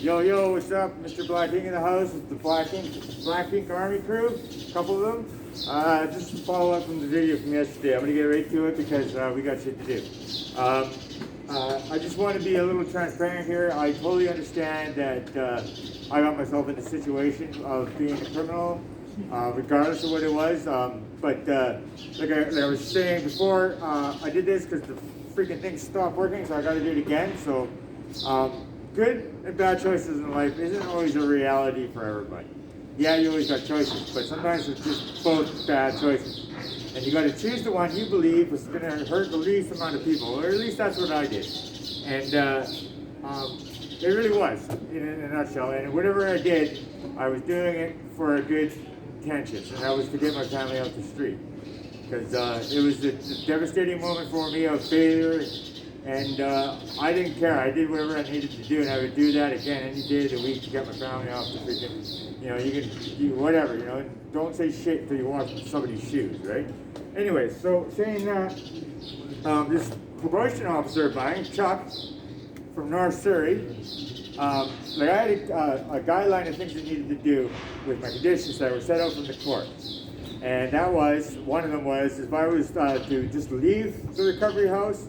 Yo, what's up? Mr. Black Ink in the house with the Black Ink Army crew, a couple of them. Just to follow up from the video from yesterday, I'm going to get right to it because we got shit to do. I just want to be a little transparent here. I totally understand that I got myself in a situation of being a criminal, regardless of what it was. But like I was saying before, I did this because the freaking thing stopped working, so I got to do it again. So good and bad choices in life isn't always a reality for everybody. Yeah, you always got choices, but sometimes it's just both bad choices. And you got to choose the one you believe was going to hurt the least amount of people, or at least that's what I did. And it really was, in a nutshell. And whatever I did, I was doing it for a good intention, and that was to get my family off the street. Because it was a devastating moment for me of failure. And I didn't care. I did whatever I needed to do, and I would do that again any day of the week to get my family off the freaking, you can do whatever, don't say shit until you wash somebody's shoes, right? Anyway, so saying that, this probation officer of mine, Chuck, from North Surrey, like I had a guideline of things I needed to do with my conditions that were set out from the court. And that was, one of them was, if I was to just leave the recovery house,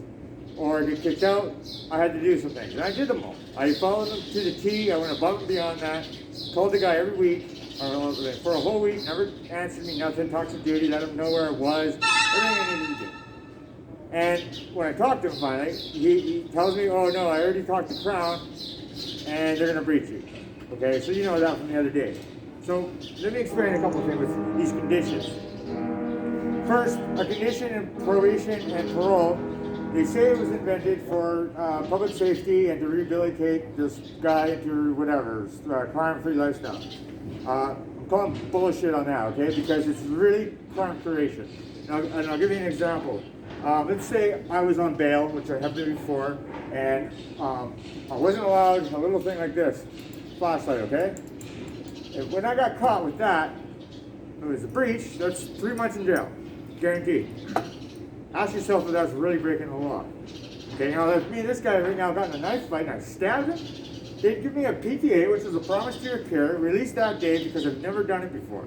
or get kicked out, I had to do some things. And I did them all. I followed them to the T. I went above and beyond that. Told the guy every week, or for a whole week, never answered me nothing, talked to duty, let him know where it was, everything I needed to do. And when I talked to him finally, he tells me, oh no, I already talked to Crown, and they're going to breach you. Okay, so you know that from the other day. So let me explain a couple of things with these conditions. First, a condition in probation and parole, they say it was invented for public safety and to rehabilitate this guy into whatever, crime-free lifestyle. I'm calling bullshit on that, okay? Because it's really crime creation. And I'll give you an example. Let's say I was on bail, which I have been before, and I wasn't allowed a little thing like this, flashlight, okay? And when I got caught with that, it was a breach, that's 3 months in jail, guaranteed. Ask yourself if that's really breaking the law. Okay, now if me and this guy right now got in a knife fight and I stabbed him, they'd give me a PTA, which is a promise to appear, released that day because I've never done it before.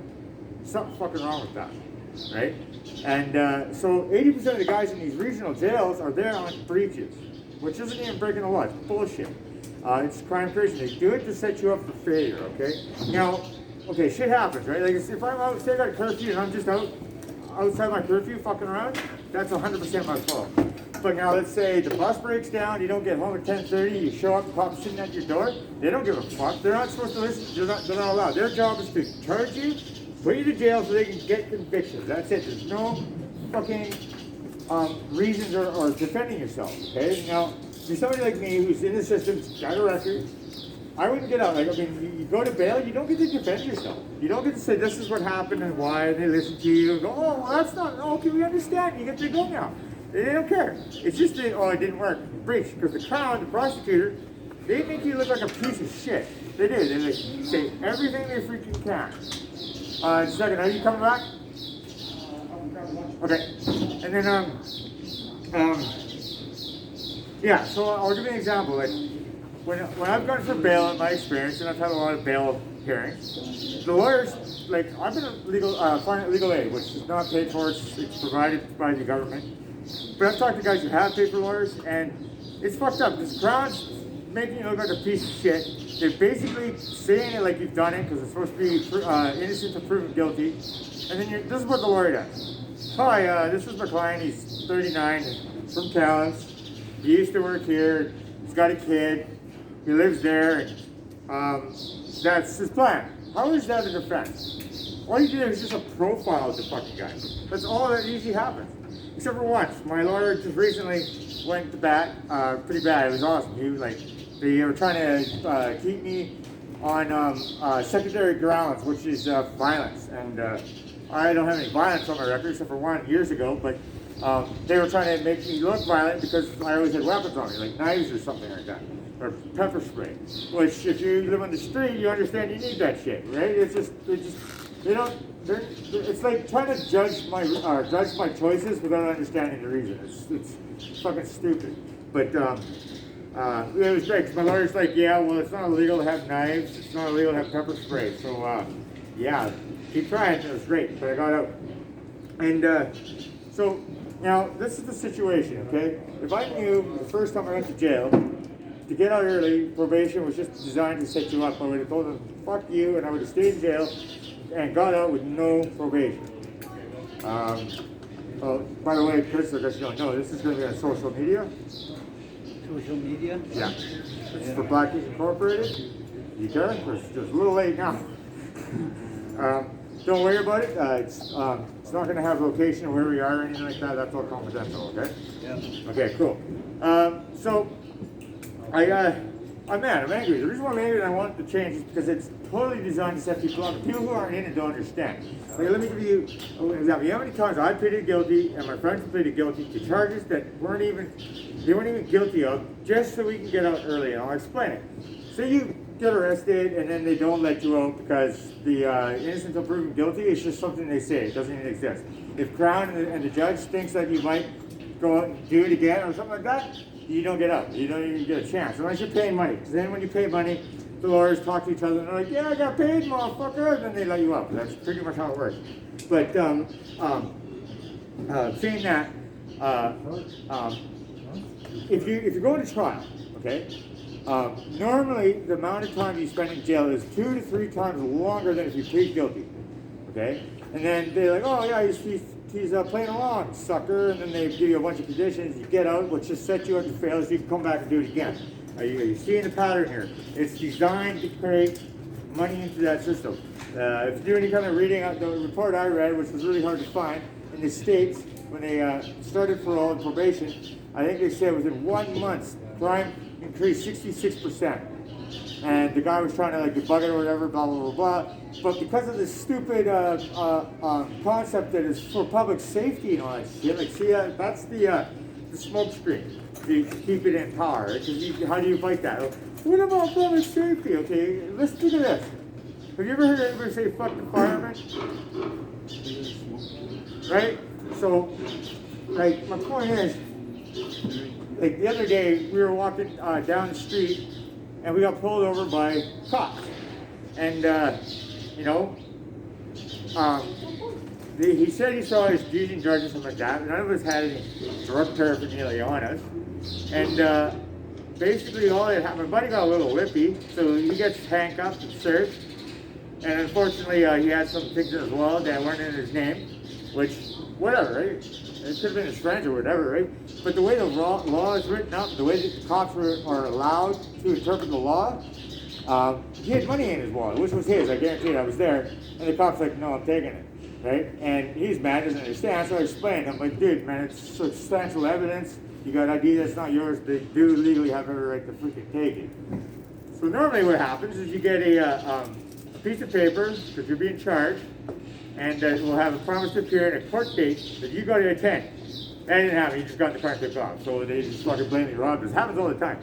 Something fucking wrong with that, right? And so 80% of the guys in these regional jails are there on breaches, which isn't even breaking the law, it's bullshit. It's crime creation. They do it to set you up for failure, okay? Now, okay, shit happens, right? Like if I'm out, say I got a curfew and I'm just outside my curfew fucking around, that's 100% my fault. But now let's say the bus breaks down, you don't get home at 10:30, you show up, the cops sitting at your door, they don't give a fuck. They're not supposed to listen, they're not allowed. Their job is to charge you, put you to jail so they can get convictions. That's it. There's no fucking reasons or defending yourself, okay? Now, if you're somebody like me who's in the system, got a record, I wouldn't get out. Like, I mean, you go to bail, you don't get to defend yourself. You don't get to say, this is what happened and why, and they listen to you and go, oh, well, that's not, okay, we understand. You get to go now. They don't care. It's just that, oh, it didn't work. Breach. Because the Crown, the prosecutor, they make you look like a piece of shit. They do. They say everything they freaking can. Second, are you coming back? Okay. And then, yeah, so I'll give you an example. Like, when I've gone for bail, in my experience, and I've had a lot of bail hearings, the lawyers, like, I've been a legal aid, which is not paid for, it's provided by the government. But I've talked to guys who have paid for lawyers, and it's fucked up. This Crown's making you look like a piece of shit. They're basically saying it like you've done it, because it's supposed to be innocent until proven guilty. And then this is what the lawyer does. Hi, this is my client, he's 39, from Calais. He used to work here, he's got a kid. He lives there, and that's his plan. How is that a defense? All you do is just a profile of the fucking guy. That's all that usually happens. Except for once. My lawyer just recently went to bat, pretty bad. It was awesome. He was like, they were trying to keep me on secondary grounds, which is violence. And I don't have any violence on my record, except for one years ago, but they were trying to make me look violent because I always had weapons on me, like knives or something like that. Or pepper spray, which if you live on the street, you understand you need that shit, right? It's like trying to judge my choices without understanding the reason. It's fucking stupid. But it was great because my lawyer's like, yeah, well, it's not illegal to have knives. It's not illegal to have pepper spray. So, yeah, keep trying. It was great, but I got out. And so now this is the situation, okay? If I knew the first time I went to jail, to get out early, probation was just designed to set you up. I would have told them, fuck you, and I would have stayed in jail and got out with no probation. Oh, by the way, Chris, I guess you don't know, this is going to be on social media. Social media? Yeah. It's for Black Ink Incorporated. You care? It's a little late now. Don't worry about it. It's not going to have location or where we are or anything like that. That's all confidential, okay? Yeah. Okay, cool. So, I'm mad. I'm angry. The reason why I'm angry and I want it to change is because it's totally designed to set people up. People who aren't in it don't understand. Like, let me give you an example. You know how many times I pleaded guilty and my friends pleaded guilty to charges that they weren't even guilty of, just so we can get out early, and I'll explain it. So you get arrested and then they don't let you out because the innocent until proven guilty is just something they say. It doesn't even exist. If Crown and the judge thinks that you might go out and do it again or something like that, you don't get out. You don't even get a chance unless you're paying money. Because then when you pay money, the lawyers talk to each other and they're like, yeah, I got paid, motherfucker, and then they let you up. That's pretty much how it works. But saying that, if you're going to trial, okay, normally the amount of time you spend in jail is 2 to 3 times longer than if you plead guilty, okay? And then they're like, oh yeah, he's playing along, sucker, and then they give you a bunch of conditions, you get out, which just sets you up to fail so you can come back and do it again. Are you seeing the pattern here? It's designed to create money into that system. If you do any kind of reading, the report I read, which was really hard to find, in the States, when they started parole and probation, I think they said within 1 month, crime increased 66%. And the guy was trying to like debug it or whatever, blah, blah, blah, blah. But because of this stupid concept that is for public safety and all that shit, like see, that's the smoke screen to keep it in power. Right? How do you fight that? What about public safety? Okay, let's look at this. Have you ever heard anybody say fuck the fireman? Right? So, like, my point is, like the other day, we were walking down the street and we got pulled over by cops. And, he said he saw us using drugs or something like that. None of us had any drug paraphernalia on us. And basically all that happened, my buddy got a little whippy, so he gets handcuffed and searched. And unfortunately, he had some things in his wallet that weren't in his name, which, whatever, right? It could have been his friends or whatever, right? But the way the law is written up, the way that the cops are allowed to interpret the law, he had money in his wallet, which was his, I guarantee it, I was there. And the cop's like, no, I'm taking it, right? And he's mad, doesn't understand, so I explained. I'm like, dude, man, it's substantial evidence. You got ID that's not yours. They do legally have every right to freaking take it. So normally what happens is you get a piece of paper, because you're being charged, and it will have a promise to appear and a court date that you got to attend. That didn't happen. You just got the car took off. So they just fucking blame the robbers. It happens all the time.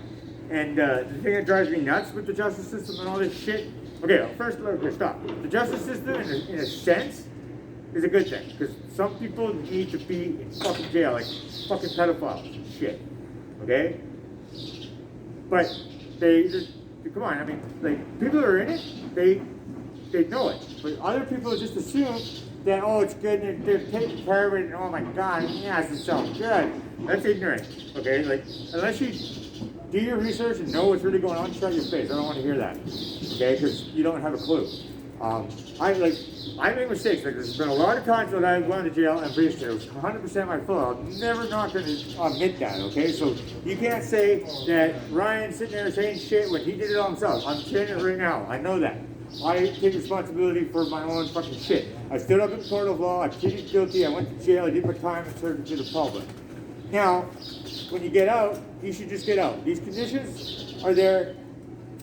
And the thing that drives me nuts with the justice system and all this shit. Okay, well, first, okay, stop. The justice system, in a sense, is a good thing. Because some people need to be in fucking jail, like fucking pedophiles and shit. Okay? But come on, I mean, like, people who are in it, they know it. But other people just assume that, oh, it's good, and they're taking care of it, and oh my god, yes, it sounds good. That's ignorant, okay? Like, unless you do your research and know what's really going on, shut your face. I don't want to hear that, okay? Because you don't have a clue. I make mistakes. Like, there's been a lot of times that I've gone to jail and basically it was 100% my fault. I'm never not going to admit that, okay? So you can't say that Ryan's sitting there saying shit when he did it all himself. I'm saying it right now. I know that. I take responsibility for my own fucking shit. I stood up in the court of law, I pleaded guilty, I went to jail, I did my time and served it to the public. Now, when you get out, you should just get out. These conditions are there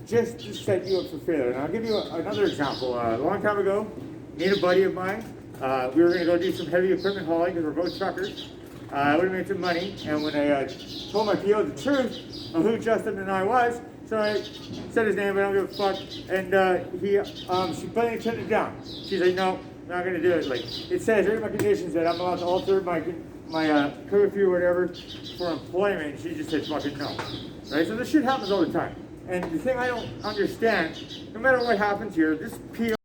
just to set you up for failure. And I'll give you another example. A long time ago, me and a buddy of mine, we were going to go do some heavy equipment hauling because we're both truckers. I would have made some money, and when I told my PO the truth of who Justin and I was, so I said his name, but I don't give a fuck, and she plainly turned it down. She's like, no, I'm not going to do it. Like, it says here in my conditions that I'm allowed to alter my curfew or whatever for employment. She just said fucking no. right? So this shit happens all the time. And the thing I don't understand, no matter what happens here, this PO